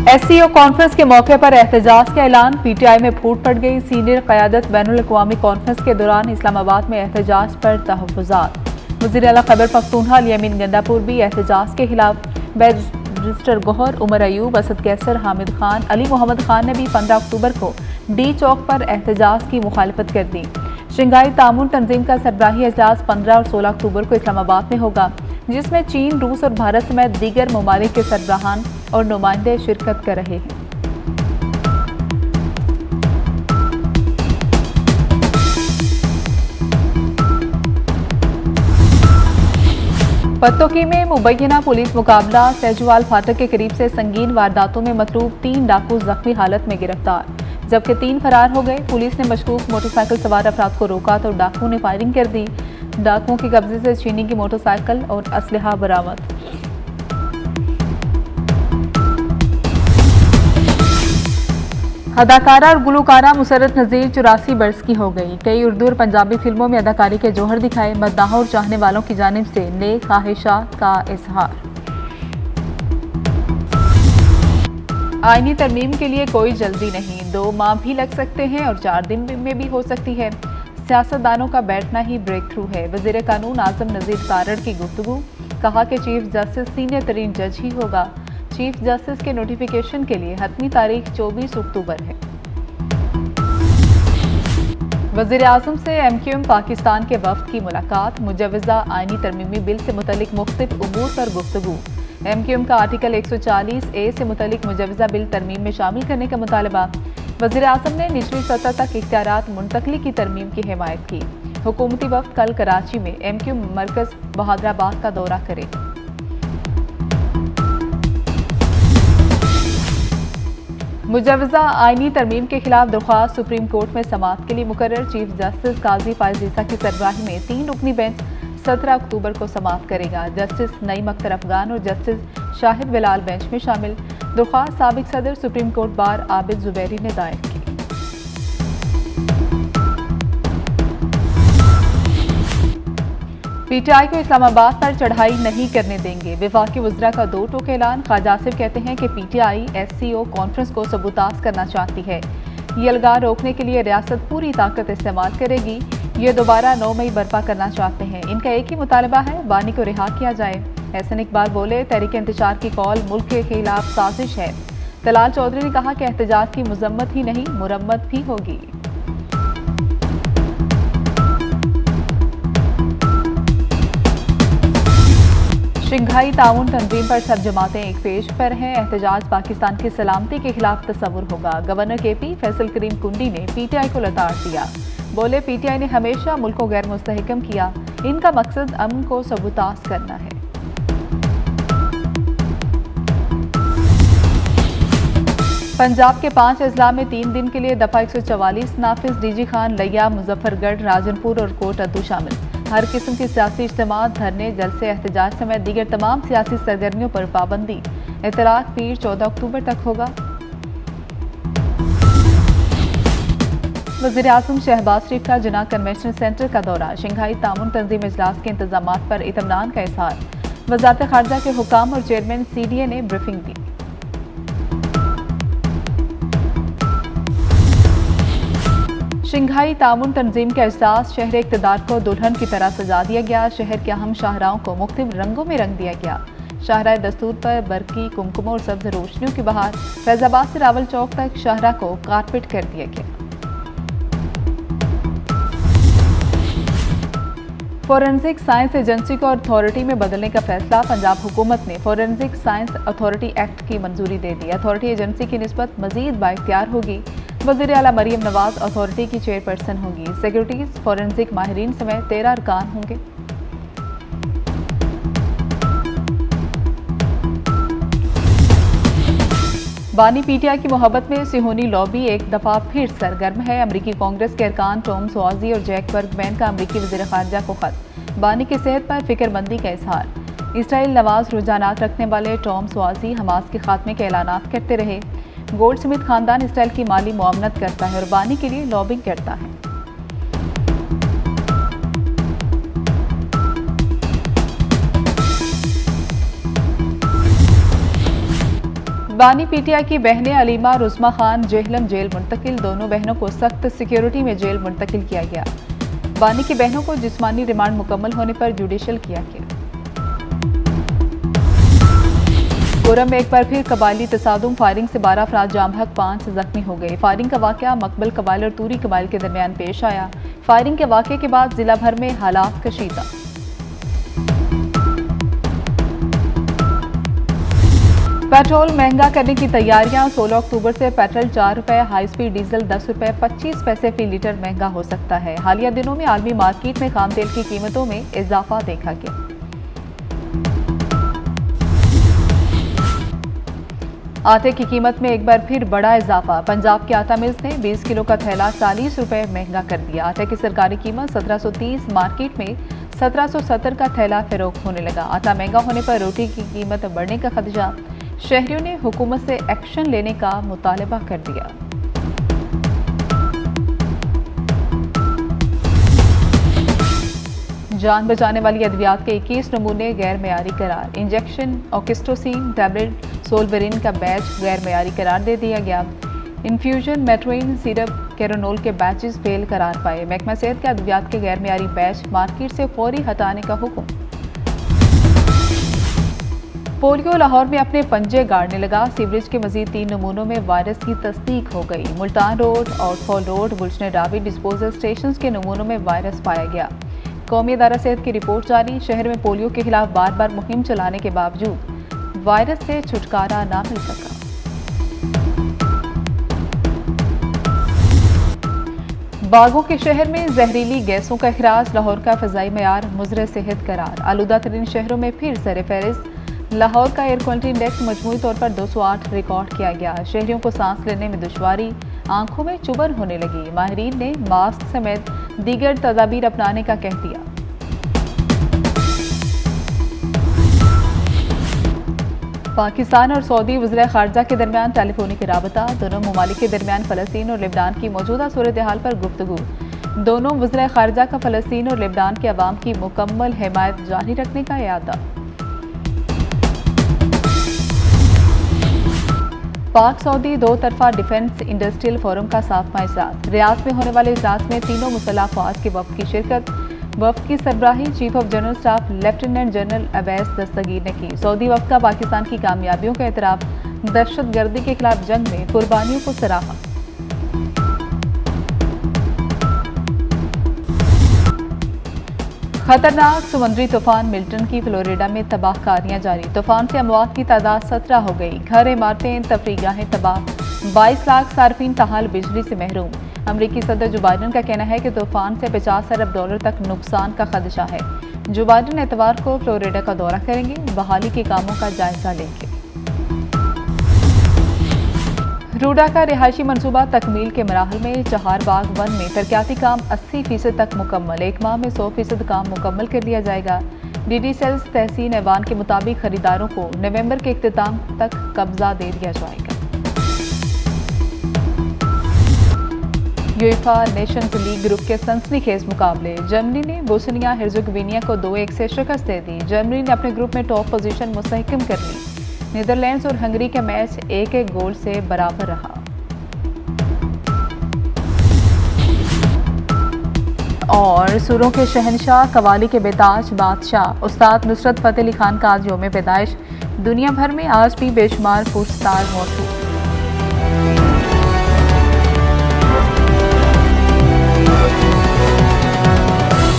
SCO conference के मौके पर एहतजाज का ऐलान, PTI में फूट पड़ गई। सीनियर क़यादत बैनुल-अक़वामी कॉन्फ्रेंस के दौरान इस्लामाबाद में एहतजाज पर तहफ़्फ़ुज़ात। वज़ीर आला खैबर पख्तूनख्वा अल-यमीन गंडापुर भी एहतजाज के खिलाफ। बैरिस्टर गौहर, उमर अयूब, असद कैसर, हामिद खान, अली मोहम्मद खान ने भी 15 अक्टूबर को D चौक पर एहतजाज की मुखालफत कर दी। शंघाई तामुन तंजीम का सरबराही इजलास 15 और 16 अक्टूबर को इस्लामाबाद में होगा, जिसमें चीन, रूस और भारत समेत दीगर ममालिक के सरबराहान और नुमाइंदे शिरकत कर रहे हैं। पत्तोकी में मुबैना पुलिस मुकाबला, सैजुवाल फाटक के करीब से संगीन वारदातों में मतलूब 3 डाकू जख्मी हालत में गिरफ्तार, जबकि 3 फरार हो गए। पुलिस ने मशकूक मोटरसाइकिल सवार अफराद को रोका तो डाकुओं ने फायरिंग कर दी। डाकुओं के कब्जे से चीनी की मोटरसाइकिल और असलहा बरामद। अदाकारा और गुलकारा मुसर्रत नज़ीर 84 बरस की हो गई। कई उर्दू और पंजाबी फिल्मों में अदाकारी के जौहर दिखाए। मद्दाहों और चाहने वालों की जानिब से नेक ख्वाहिशात का इजहार। आईनी तरमीम के लिए कोई जल्दी नहीं, 2 माह भी लग सकते हैं और 4 दिन में भी हो सकती है। सियासतदानों का बैठना ही ब्रेक थ्रू है। वज़ीर कानून आज़म नज़ीर तारड़ की गुफ्तगू, कहा कि चीफ जस्टिस सीनियर तरीन जज ही होगा। चीफ जस्टिस के नोटिफिकेशन के लिए हतमी तारीख 24 अक्टूबर है। वज़ीर आज़म से MQM पाकिस्तान के वफ़द की मुलाकात, मुजव्वज़ा आईनी तरमीमी बिल से मुतल्लिक मुख्तलिफ उमूर पर गुफ्तगू। MQM का आर्टिकल 140A से मुतल्लिक मुजव्वज़ा बिल तरमीम में शामिल करने का मुतालबा। वज़ीर आज़म ने निचली सतह तक इख्तियारात मुंतकली की तरमीम की हिमायत की। हुकूमती वफ़द कल कराची में MQM मरकज़ बहादराबाद का दौरा करे। मुजव्वज़ा आईनी तरमीम के खिलाफ दरख्वास्त सुप्रीम कोर्ट में समाअत के लिए मुकर्रर। चीफ जस्टिस काजी फायज़ ईसा की सरबराही में 3 रुकनी बेंच 17 अक्टूबर को समाअत करेगा। जस्टिस नईम अख्तर अफगान और जस्टिस शाहिद बिलाल बेंच में शामिल। दरख्वास्त साबिक सदर supreme court bar Abid Zubairi ने दायर की। PTI को इस्लामाबाद पर चढ़ाई नहीं करने देंगे। वफाकी वज़रा का 2 टोक ऐलान। ख्वाजा आसिफ कहते हैं कि PTI SCO कॉन्फ्रेंस को सबूताज करना चाहती है। ये अलगाव रोकने के लिए रियासत पूरी ताकत इस्तेमाल करेगी। ये दोबारा 9 मई बर्पा करना चाहते हैं। इनका एक ही मुतालबा है, बानी को रिहा किया जाए। एहसन इकबाल बोले, तहरीक इंतशार की कॉल मुल्क के खिलाफ साजिश है। तलाल चौधरी ने कहा कि एहतजाज की मजम्मत ही नहीं, मुरम्मत भी होगी। शंघाई ताउन तंजीम पर सब जमातें एक पेज पर हैं। एहतजाज पाकिस्तान की सलामती के खिलाफ तस्वुर होगा। गवर्नर KP फैसल करीम कुंडी ने PTI को लताड़ दिया। बोले, PTI ने हमेशा मुल्क को गैर मुस्तहकम किया। इनका मकसद अमन को सबूताज करना है। पंजाब के 5 अजला में 3 दिन के लिए दफा 144 नाफिज। DG खान, लिया, मुजफ्फरगढ़, राजनपुर और कोट अद्दू शामिल। हर किस्म की सियासी इज्तिमा, धरने, जलसे, एहतजाज समेत दीगर तमाम सियासी सरगर्मियों पर पाबंदी। इतलाक पीर 14 अक्टूबर तक होगा। वज़ीर आज़म शहबाज शरीफ का जिन्ना कन्वेंशन सेंटर का दौरा। शंघाई तामुन तंजीम इजलास के इंतजामात पर इत्मीनान का इज़हार। वज़ारत ख़ारजा के हुकाम और चेयरमैन CDA ने ब्रीफिंग दी। शंघाई तामुन तंजीम का एहसास, शहर इक़्तिदार को दुल्हन की तरह सजा दिया गया। शहर के अहम शाहराहों को मुख्तलिफ रंगों में रंग दिया गया। शाहराह दस्तूर पर बरकी, कुमकुम और सब्ज रोशनियों की बहार। फैजाबाद से रावल चौक तक शाहराह को कारपेट कर दिया गया। फोरेंसिक साइंस एजेंसी को अथॉरिटी में बदलने का फैसला। पंजाब हुकूमत ने फोरेंसिक साइंस अथॉरिटी एक्ट की मंजूरी दे दी। अथॉरिटी एजेंसी की निस्बत मजीद बाइख्तियार होगी। वज़ीर आला मरियम नवाज अथॉरिटी की चेयरपर्सन होगी। सिक्योरिटीज, फोरेंसिक माहिरीन समेत 13 अरकान होंगे। बानी PTI की मोहब्बत में सिहोनी लॉबी एक दफा फिर सरगर्म है। अमरीकी कांग्रेस के अरकान टॉम स्वाजी और जैक बर्गमैन का अमरीकी वज़ीर ख़ारजा को खत। बानी की सेहत पर फिक्रमंदी का इजहार। इसराइल नवाज रुझानात रखने वाले टॉम स्वाजी हमास के खात्मे के ऐलानात करते रहे। गोल्ड स्मिथ खानदान इसराइल की माली मुआवनत करता है और बानी के लिए लॉबिंग करता है। बानी पीटीआई की बहनें अलीमा और उस्मा खान जेहलम जेल मुंतकिल। दोनों बहनों को सख्त सिक्योरिटी में जेल मुंतकिल किया गया। बानी की बहनों को जिस्मानी रिमांड मुकम्मल होने पर जुडिशल किया गया। कोरम में एक बार फिर कबायली तसादुम, फायरिंग से 12 अफराद जाम हक, 5 जख्मी हो गए। फायरिंग का वाकया मकबल कबाइल और तूरी कबाइल के दरमियान पेश आया। फायरिंग के वाकये के बाद जिला भर में हालात कशीदा। पेट्रोल महंगा करने की तैयारियां। 16 अक्टूबर से पेट्रोल 4 रुपए, हाई स्पीड डीजल 10 रुपए 25 पैसे फी लीटर महंगा हो सकता है। हालिया दिनों में आलमी मार्केट में खाम तेल की कीमतों में इजाफा देखा गया। आटे की कीमत में एक बार फिर बड़ा इजाफा। पंजाब के आटा मिल्स ने 20 किलो का थैला 40 रुपए महंगा कर दिया। आटे की सरकारी कीमत 1730, मार्केट में 1770 का थैला फरोख्त होने लगा। आटा महंगा होने पर रोटी की कीमत बढ़ने का खदशा। शहरियों ने हुकूमत से एक्शन लेने का मुतालबा कर दिया। जान बचाने वाली अद्वियात के 21 नमूने गैर मयारी करार। इंजेक्शन ऑक्सिटोसिन टैबलेट सोलवेरिन का बैच गैर मयारी करार दे दिया गया। इन्फ्यूजन मेट्रोइन सिरप कैरोनोल के बैचेस फेल करार पाए। महकमा सेहत के अद्वियात के गैर मयारी बैच मार्केट से फौरी हटाने का हुक्म। पोलियो लाहौर में अपने पंजे गाड़ने लगा। सीवरेज के मजीद 3 नमूनों में वायरस की तस्दीक हो गई। मुल्तान रोड, आउटफॉल रोड, गुलशन रावी डिस्पोजल स्टेशन के नमूनों में वायरस पाया गया। कौमी अदारा सेहत की रिपोर्ट जारी। शहर में पोलियो के खिलाफ बार बार मुहिम चलाने के बावजूद वायरस से छुटकारा ना मिल सका। बागों के शहर में जहरीली गैसों का अखराज। लाहौर का फ़ज़ाई मयार मुज़र सेहत करार। आलूदा तरीन शहरों में फिर सर-ए-फ़हरिस्त। लाहौर का एयर क्वालिटी इंडेक्स मजमूई तौर पर 208 रिकॉर्ड किया गया। शहरियों को सांस लेने में दुश्वारी, आंखों में चुभन होने लगी। माहिरीन ने मास्क समेत दीगर तदाबीर अपनाने का कह दिया। पाकिस्तान और सऊदी वज़ीर ख़ारजा के दरमियान टेलीफोनिक राबता। दोनों ममालिक के दरमियान फ़लस्तीन और लेबनान की मौजूदा सूरत हाल पर गुफ्तगू। दोनों वज़ीर ख़ारजा का फ़लस्तीन और लेबनान के अवाम की मुकम्मल हिमायत जारी रखने का इरादा। पाक सऊदी दो तरफा डिफेंस इंडस्ट्रियल फोरम का 7वां इजलास। रियाद में होने वाले इजलास में तीनों मुसल्लह अफवाज के वफ़द की शिरकत। वफ़द की सरबराही chief of general staff lieutenant general Awais Dastgir ने की। सऊदी वफ़द का पाकिस्तान की कामयाबियों का एतराफ़। दहशतगर्दी के खिलाफ जंग में कुर्बानियों को सराहा। खतरनाक समुद्री तूफान मिल्टन की फ्लोरिडा में तबाहकारियां जारी। तूफान से अमवात की तादाद 17 हो गई। घर, इमारतें, तफरीगाहें तबाह। 22 लाख सार्फिन ताहाल बिजली से महरूम। अमरीकी सदर जो बाइडन का कहना है कि तूफान से $50 अरब तक नुकसान का खदशा है। जो बाइडन एतवार को फ्लोरिडा का दौरा करेंगे, बहाली के कामों का जायजा लेंगे। रूडा का रिहायशी मनसूबा तकमील के मराहल में। चहारबाग 1 में तरक्याती काम 80% तक मुकम्मल। 1 माह में 100% काम मुकम्मल कर लिया जाएगा। डीडी सेल्स तहसीन ऐवान के मुताबिक खरीदारों को नवंबर के इख्तिताम तक कब्जा दे दिया जाएगा। यूएफा नेशंस लीग ग्रुप के सनसनीखेज मुकाबले। जर्मनी ने बोस्निया हिर्ज़ेगोविना को 2-1 से शिकस्त दे दी। जर्मनी ने अपने ग्रुप में टॉप पोजीशन मुस्तहकम कर ली। नीदरलैंड्स और हंगरी का मैच 1-1 गोल से बराबर रहा। और सुरों के शहनशाह, कवाली के बेताज बादशाह उस्ताद नुसरत फ़तेह अली खान का आज यौम पैदाइश। दुनिया भर में आज भी बेशुमार पुरस्कार मौजूद।